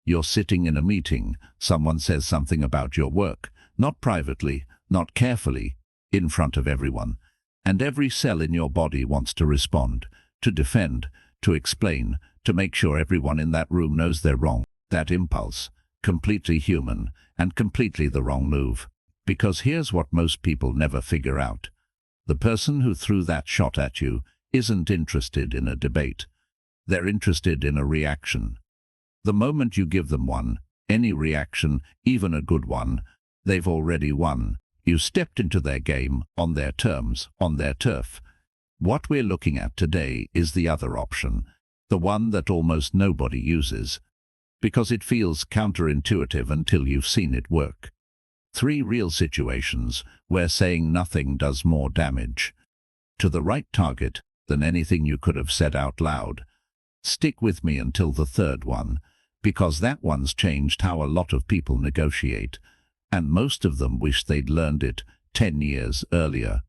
You're sitting in a meeting, someone says something about your work, not privately, not carefully, in front of everyone, and every cell in your body wants to respond, to defend, to explain, to make sure everyone in that room knows they're wrong. That impulse, completely human and completely the wrong move. Because here's what most people never figure out. The person who threw that shot at you isn't interested in a debate. They're interested in a reaction. The moment you give them one, any reaction, even a good one, they've already won. You stepped into their game, on their terms, on their turf. What we're looking at today is the other option, the one that almost nobody uses, because it feels counterintuitive until you've seen it work. 3 real situations where saying nothing does more damage to the right target than anything you could have said out loud. Stick with me until the third one, because that one's changed how a lot of people negotiate, and most of them wish they'd learned it 10 years earlier.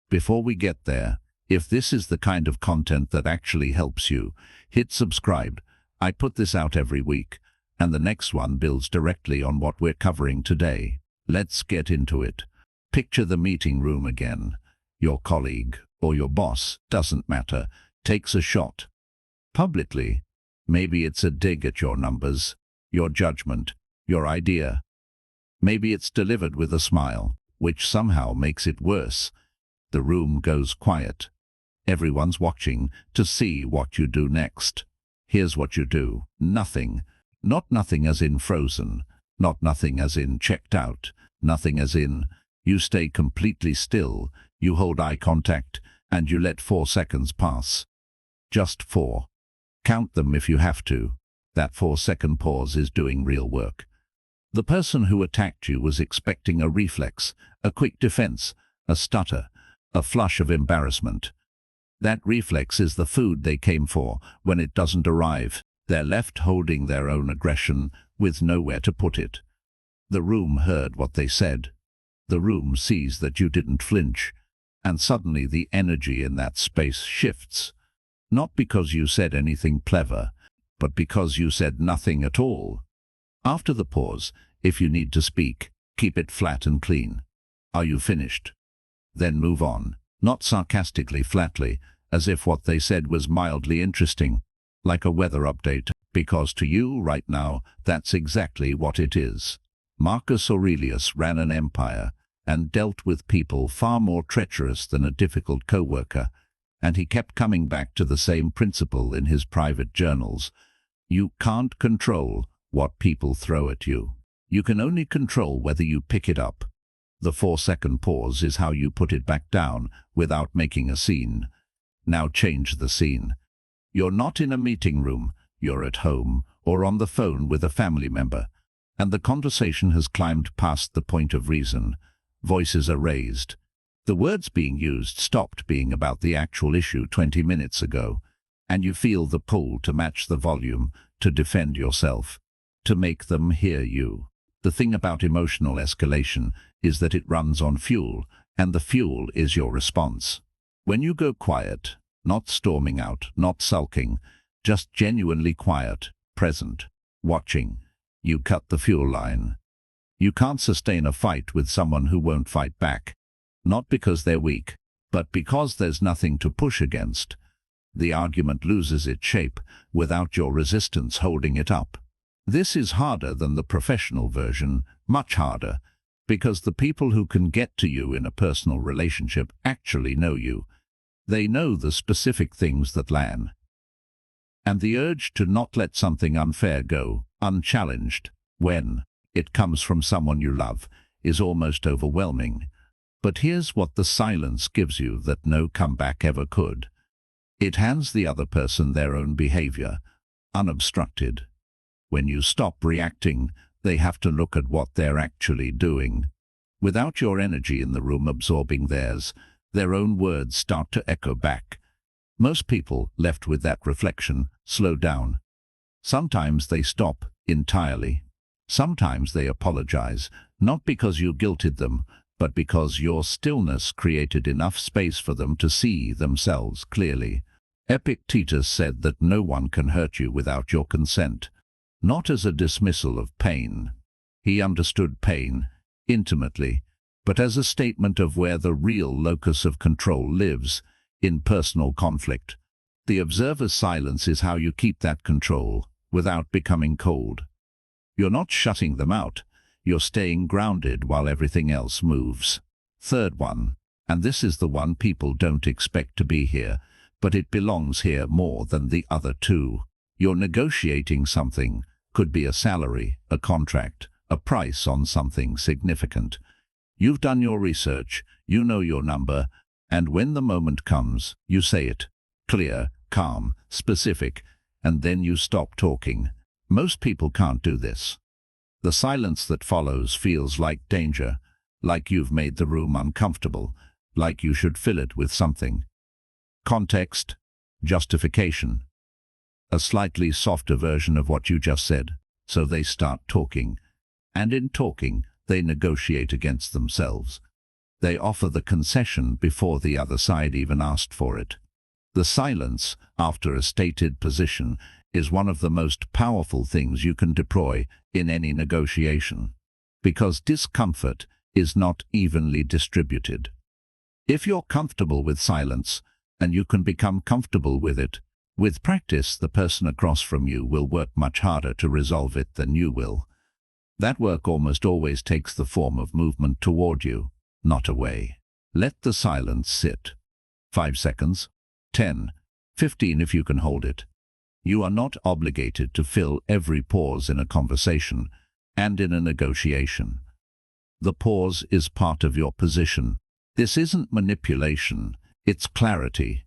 Before we get there, if this is the kind of content that actually helps you, hit subscribe. I put this out every week, and the next one builds directly on what we're covering today. Let's get into it. Picture the meeting room again. Your colleague, or your boss, doesn't matter, takes a shot. Publicly. Maybe it's a dig at your numbers, your judgment, your idea. Maybe it's delivered with a smile, which somehow makes it worse. The room goes quiet. Everyone's watching to see what you do next. Here's what you do. Nothing. Not nothing as in frozen. Not nothing as in checked out. Nothing as in, you stay completely still, you hold eye contact, and you let 4 seconds pass. Just 4. Count them if you have to. That 4-second pause is doing real work. The person who attacked you was expecting a reflex, a quick defense, a stutter, a flush of embarrassment. That reflex is the food they came for. When it doesn't arrive, they're left holding their own aggression with nowhere to put it. The room heard what they said. The room sees that you didn't flinch, and suddenly the energy in that space shifts. Not because you said anything clever, but because you said nothing at all. After the pause, if you need to speak, keep it flat and clean. Are you finished? Then move on, not sarcastically flatly, as if what they said was mildly interesting, like a weather update, because to you right now, that's exactly what it is. Marcus Aurelius ran an empire and dealt with people far more treacherous than a difficult co-worker, and he kept coming back to the same principle in his private journals. You can't control what people throw at you. You can only control whether you pick it up. The 4-second pause is how you put it back down without making a scene. Now change the scene. You're not in a meeting room, you're at home or on the phone with a family member, and the conversation has climbed past the point of reason. Voices are raised. The words being used stopped being about the actual issue 20 minutes ago, and you feel the pull to match the volume, to defend yourself, to make them hear you. The thing about emotional escalation is that it runs on fuel, and the fuel is your response. When you go quiet, not storming out, not sulking, just genuinely quiet, present, watching, you cut the fuel line. You can't sustain a fight with someone who won't fight back, not because they're weak, but because there's nothing to push against. The argument loses its shape without your resistance holding it up. This is harder than the professional version, much harder, because the people who can get to you in a personal relationship actually know you. They know the specific things that land. And the urge to not let something unfair go unchallenged, when it comes from someone you love, is almost overwhelming. But here's what the silence gives you that no comeback ever could. It hands the other person their own behavior, unobstructed. When you stop reacting, they have to look at what they're actually doing. Without your energy in the room absorbing theirs, their own words start to echo back. Most people, left with that reflection, slow down. Sometimes they stop entirely. Sometimes they apologize, not because you guilted them, but because your stillness created enough space for them to see themselves clearly. Epictetus said that no one can hurt you without your consent. not as a dismissal of pain. He understood pain intimately, but as a statement of where the real locus of control lives, in personal conflict. The observer's silence is how you keep that control without becoming cold. You're not shutting them out, you're staying grounded while everything else moves. Third one, and this is the one people don't expect to be here, but it belongs here more than the other two. You're negotiating something, could be a salary, a contract, a price on something significant. You've done your research, you know your number, and when the moment comes, you say it. Clear, calm, specific, and then you stop talking. Most people can't do this. The silence that follows feels like danger, like you've made the room uncomfortable, like you should fill it with something. Context, justification. A slightly softer version of what you just said, so they start talking. And in talking, they negotiate against themselves. They offer the concession before the other side even asked for it. The silence, after a stated position, is one of the most powerful things you can deploy in any negotiation, because discomfort is not evenly distributed. If you're comfortable with silence, and you can become comfortable with it, with practice the person across from you will work much harder to resolve it than you will. That work almost always takes the form of movement toward you, not away. Let the silence sit. 5 seconds, 10, 15 if you can hold it. You are not obligated to fill every pause in a conversation and in a negotiation. The pause is part of your position. This isn't manipulation, it's clarity.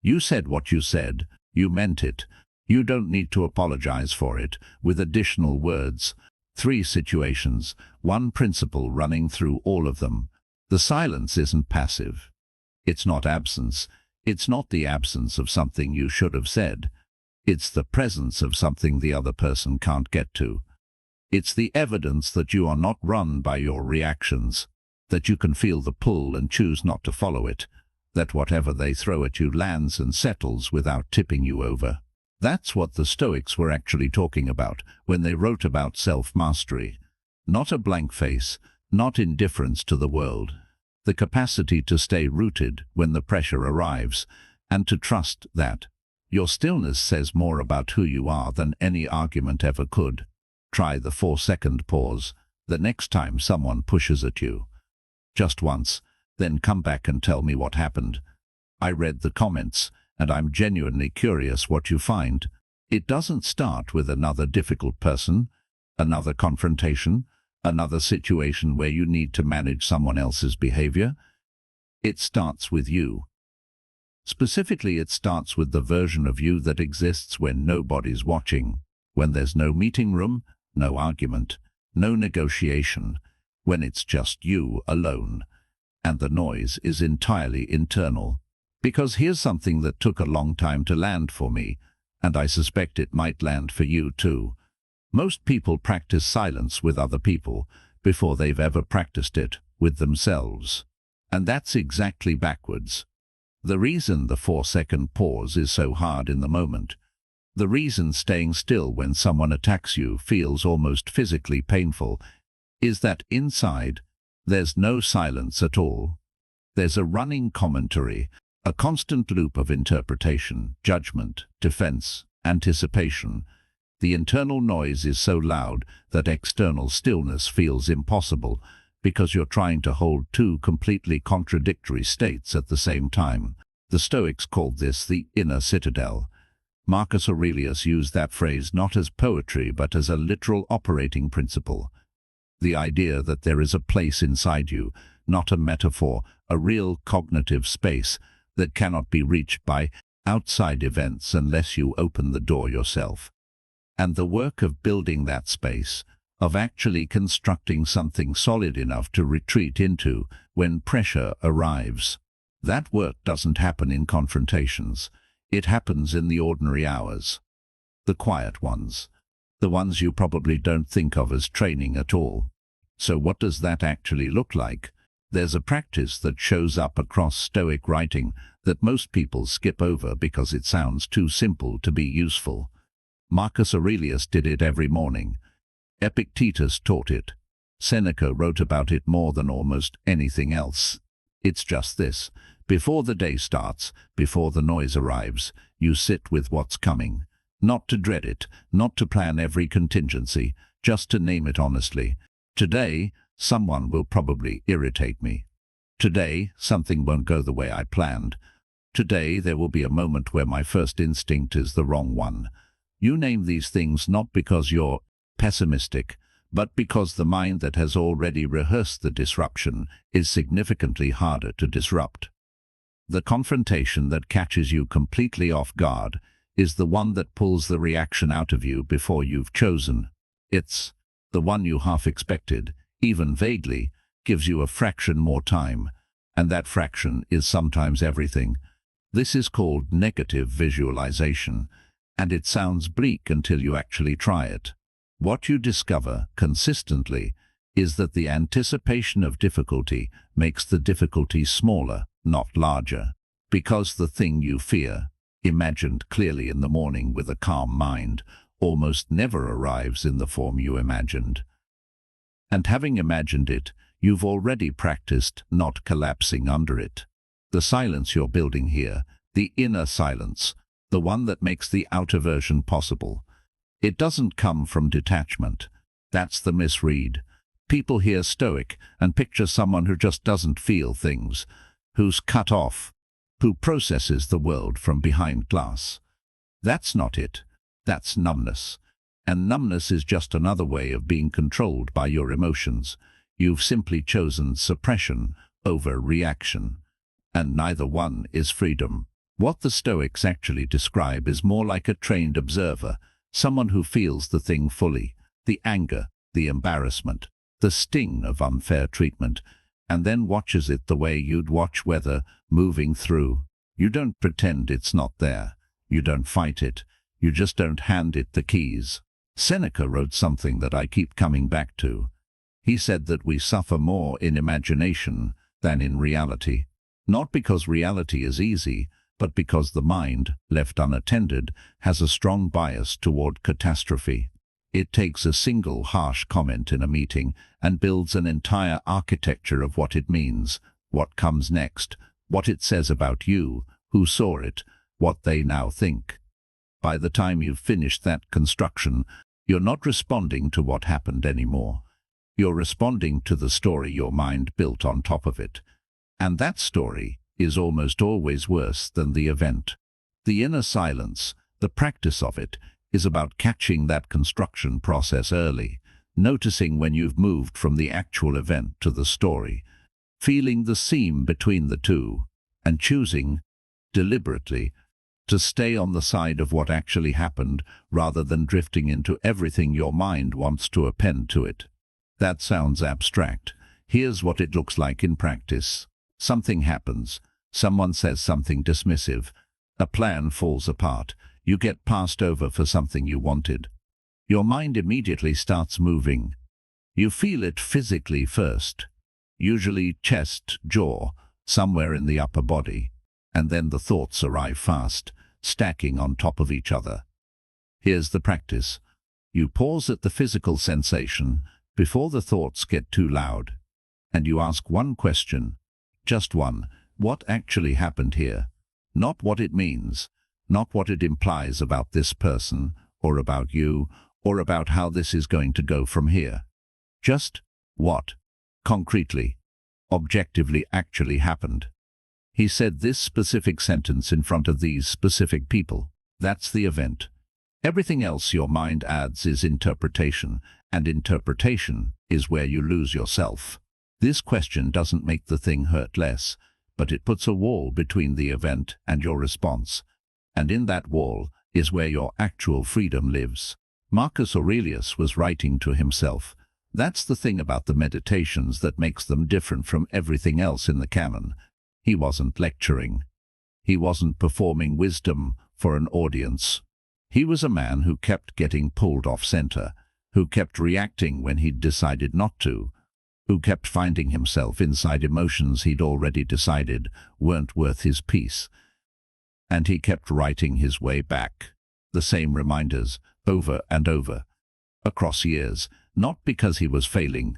You said what you said, you meant it. You don't need to apologize for it with additional words. 3 situations, 1 principle running through all of them. The silence isn't passive. It's not absence. It's not the absence of something you should have said. It's the presence of something the other person can't get to. It's the evidence that you are not run by your reactions, that you can feel the pull and choose not to follow it, that whatever they throw at you lands and settles without tipping you over. That's what the Stoics were actually talking about when they wrote about self-mastery. Not a blank face, not indifference to the world. The capacity to stay rooted when the pressure arrives, and to trust that your stillness says more about who you are than any argument ever could. Try the 4-second pause the next time someone pushes at you. Just once, then come back and tell me what happened. I read the comments, and I'm genuinely curious what you find. It doesn't start with another difficult person, another confrontation, another situation where you need to manage someone else's behavior. It starts with you. Specifically, it starts with the version of you that exists when nobody's watching, when there's no meeting room, no argument, no negotiation, when it's just you alone, and the noise is entirely internal. Because here's something that took a long time to land for me, and I suspect it might land for you too. Most people practice silence with other people before they've ever practiced it with themselves. And that's exactly backwards. The reason the 4-second pause is so hard in the moment, the reason staying still when someone attacks you feels almost physically painful, is that inside, there's no silence at all. There's a running commentary, a constant loop of interpretation, judgment, defense, anticipation. The internal noise is so loud that external stillness feels impossible because you're trying to hold 2 completely contradictory states at the same time. The Stoics called this the inner citadel. Marcus Aurelius used that phrase not as poetry but as a literal operating principle. The idea that there is a place inside you, not a metaphor, a real cognitive space that cannot be reached by outside events unless you open the door yourself. And the work of building that space, of actually constructing something solid enough to retreat into when pressure arrives. That work doesn't happen in confrontations. It happens in the ordinary hours. The quiet ones. The ones you probably don't think of as training at all. So what does that actually look like? There's a practice that shows up across Stoic writing that most people skip over because it sounds too simple to be useful. Marcus Aurelius did it every morning. Epictetus taught it. Seneca wrote about it more than almost anything else. It's just this. Before the day starts, before the noise arrives, you sit with what's coming. Not to dread it, not to plan every contingency, just to name it honestly. Today, someone will probably irritate me. Today, something won't go the way I planned. Today, there will be a moment where my first instinct is the wrong one. You name these things not because you're pessimistic, but because the mind that has already rehearsed the disruption is significantly harder to disrupt. The confrontation that catches you completely off guard is the one that pulls the reaction out of you before you've chosen. It's the one you half expected, even vaguely, gives you a fraction more time, and that fraction is sometimes everything. This is called negative visualization, and it sounds bleak until you actually try it. What you discover consistently is that the anticipation of difficulty makes the difficulty smaller, not larger, because the thing you fear, imagined clearly in the morning with a calm mind, almost never arrives in the form you imagined. And having imagined it, you've already practiced not collapsing under it. The silence you're building here, the inner silence, the one that makes the outer version possible, it doesn't come from detachment. That's the misread. People hear Stoic and picture someone who just doesn't feel things, who's cut off, who processes the world from behind glass. That's not it. That's numbness. And numbness is just another way of being controlled by your emotions. You've simply chosen suppression over reaction. And neither one is freedom. What the Stoics actually describe is more like a trained observer, someone who feels the thing fully, the anger, the embarrassment, the sting of unfair treatment, and then watches it the way you'd watch weather moving through. You don't pretend it's not there. You don't fight it. You just don't hand it the keys. Seneca wrote something that I keep coming back to. He said that we suffer more in imagination than in reality. Not because reality is easy, but because the mind, left unattended, has a strong bias toward catastrophe. It takes a single harsh comment in a meeting and builds an entire architecture of what it means, what comes next, what it says about you, who saw it, what they now think. By the time you've finished that construction, you're not responding to what happened anymore. You're responding to the story your mind built on top of it. And that story is almost always worse than the event. The inner silence, the practice of it, is about catching that construction process early, noticing when you've moved from the actual event to the story, feeling the seam between the two, and choosing, deliberately, to stay on the side of what actually happened rather than drifting into everything your mind wants to append to it. That sounds abstract. Here's what it looks like in practice. Something happens. Someone says something dismissive. A plan falls apart. You get passed over for something you wanted. Your mind immediately starts moving. You feel it physically first, usually chest, jaw, somewhere in the upper body, and then the thoughts arrive fast, stacking on top of each other. Here's the practice. You pause at the physical sensation before the thoughts get too loud, and you ask one question, just one: what actually happened here? Not what it means, not what it implies about this person, or about you, or about how this is going to go from here. Just what, concretely, objectively actually happened. He said this specific sentence in front of these specific people. That's the event. Everything else your mind adds is interpretation, and interpretation is where you lose yourself. This question doesn't make the thing hurt less, but it puts a wall between the event and your response, and in that wall is where your actual freedom lives. Marcus Aurelius was writing to himself. That's the thing about the meditations that makes them different from everything else in the canon. He wasn't lecturing. He wasn't performing wisdom for an audience. He was a man who kept getting pulled off center, who kept reacting when he'd decided not to, who kept finding himself inside emotions he'd already decided weren't worth his peace. And he kept writing his way back. The same reminders, over and over, across years, not because he was failing,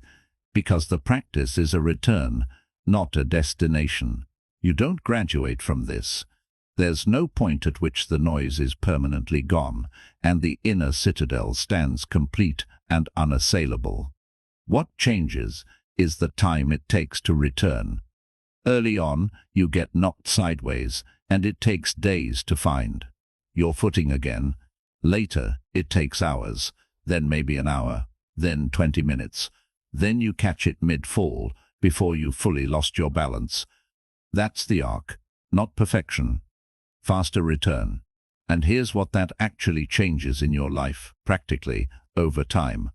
because the practice is a return, not a destination. You don't graduate from this. There's no point at which the noise is permanently gone, and the inner citadel stands complete and unassailable. What changes is the time it takes to return. Early on, you get knocked sideways, and it takes days to find your footing again. Later, it takes hours, then maybe an hour, then 20 minutes. Then you catch it mid-fall, before you've fully lost your balance. That's the arc, not perfection. Faster return. And here's what that actually changes in your life, practically, over time.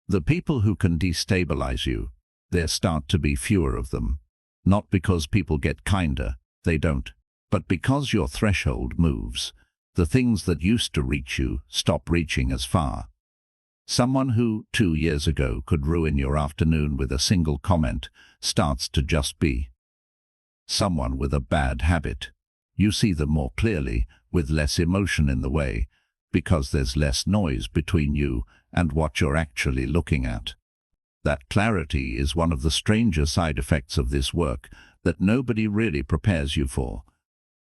The people who can destabilize you, there start to be fewer of them. Not because people get kinder, they don't, but because your threshold moves. The things that used to reach you stop reaching as far. Someone who, 2 years ago, could ruin your afternoon with a single comment starts to just be. Someone with a bad habit. You see them more clearly, with less emotion in the way, because there's less noise between you and what you're actually looking at. That clarity is one of the stranger side effects of this work that nobody really prepares you for.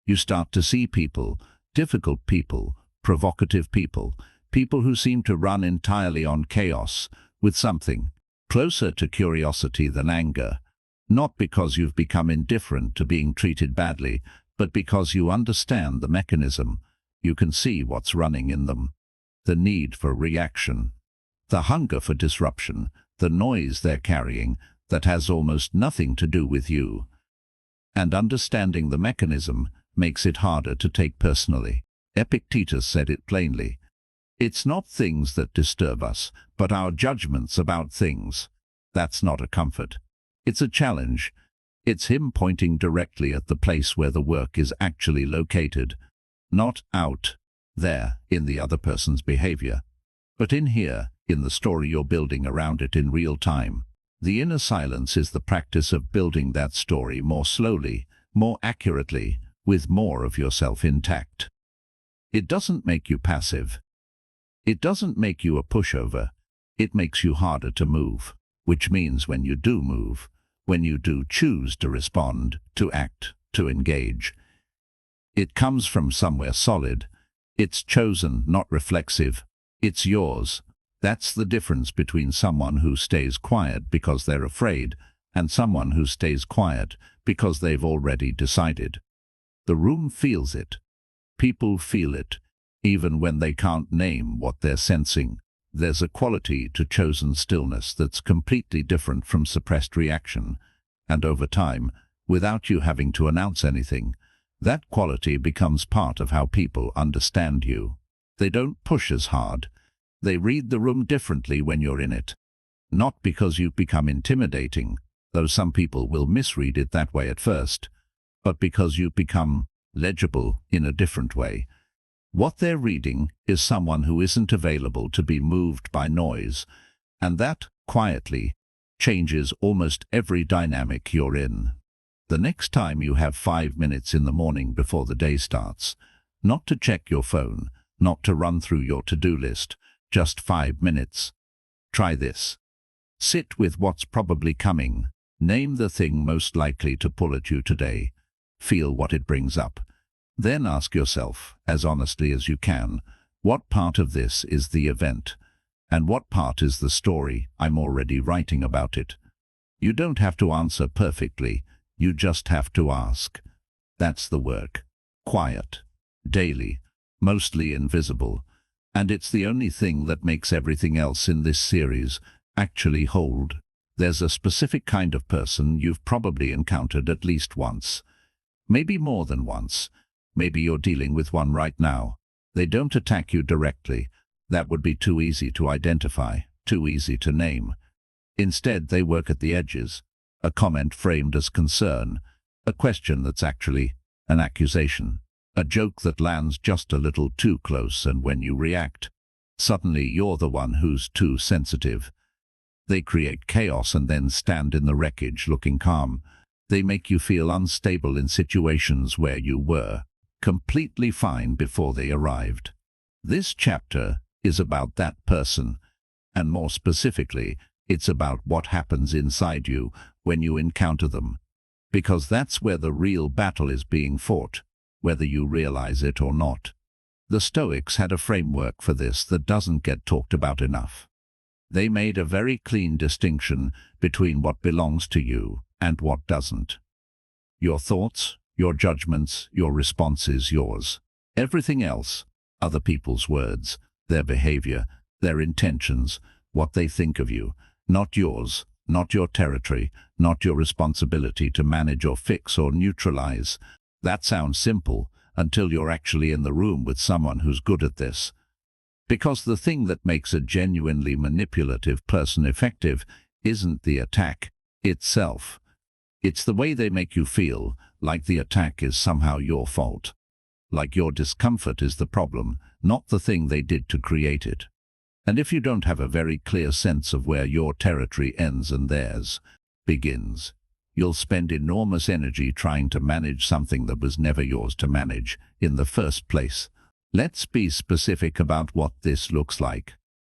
You start to see people, difficult people, provocative people, people who seem to run entirely on chaos, with something closer to curiosity than anger, not because you've become indifferent to being treated badly, but because you understand the mechanism. You can see what's running in them. The need for reaction, the hunger for disruption, the noise they're carrying that has almost nothing to do with you. And understanding the mechanism makes it harder to take personally. Epictetus said it plainly. It's not things that disturb us, but our judgments about things. That's not a comfort. It's a challenge. It's him pointing directly at the place where the work is actually located, not out there in the other person's behavior, but in here, in the story you're building around it in real time. The inner silence is the practice of building that story more slowly, more accurately, with more of yourself intact. It doesn't make you passive. It doesn't make you a pushover. It makes you harder to move, which means when you do move, when you do choose to respond, to act, to engage, it comes from somewhere solid. It's chosen, not reflexive. It's yours. That's the difference between someone who stays quiet because they're afraid and someone who stays quiet because they've already decided. The room feels it. People feel it, even when they can't name what they're sensing. There's a quality to chosen stillness that's completely different from suppressed reaction, and over time, without you having to announce anything, that quality becomes part of how people understand you. They don't push as hard. They read the room differently when you're in it. Not because you've become intimidating, though some people will misread it that way at first, but because you've become legible in a different way. What they're reading is someone who isn't available to be moved by noise, and that, quietly, changes almost every dynamic you're in. The next time you have 5 minutes in the morning before the day starts, not to check your phone, not to run through your to-do list, just 5 minutes. Try this. Sit with what's probably coming. Name the thing most likely to pull at you today. Feel what it brings up. Then ask yourself, as honestly as you can, what part of this is the event, and what part is the story I'm already writing about it. You don't have to answer perfectly, you just have to ask. That's the work. Quiet. Daily. Mostly invisible. And it's the only thing that makes everything else in this series actually hold. There's a specific kind of person you've probably encountered at least once. Maybe more than once. Maybe you're dealing with one right now. They don't attack you directly. That would be too easy to identify, too easy to name. Instead, they work at the edges. A comment framed as concern, a question that's actually an accusation, a joke that lands just a little too close, and when you react, suddenly you're the one who's too sensitive. They create chaos and then stand in the wreckage looking calm. They make you feel unstable in situations where you were completely fine before they arrived. This chapter is about that person, and more specifically, it's about what happens inside you when you encounter them, because that's where the real battle is being fought, whether you realize it or not. The Stoics had a framework for this that doesn't get talked about enough. They made a very clean distinction between what belongs to you and what doesn't. Your thoughts, your judgments, your response is yours. Everything else, other people's words, their behavior, their intentions, what they think of you, not yours, not your territory, not your responsibility to manage or fix or neutralize. That sounds simple until you're actually in the room with someone who's good at this. Because the thing that makes a genuinely manipulative person effective isn't the attack itself. It's the way they make you feel, like the attack is somehow your fault. Like your discomfort is the problem, not the thing they did to create it. And if you don't have a very clear sense of where your territory ends and theirs begins, you'll spend enormous energy trying to manage something that was never yours to manage in the first place. Let's be specific about what this looks like.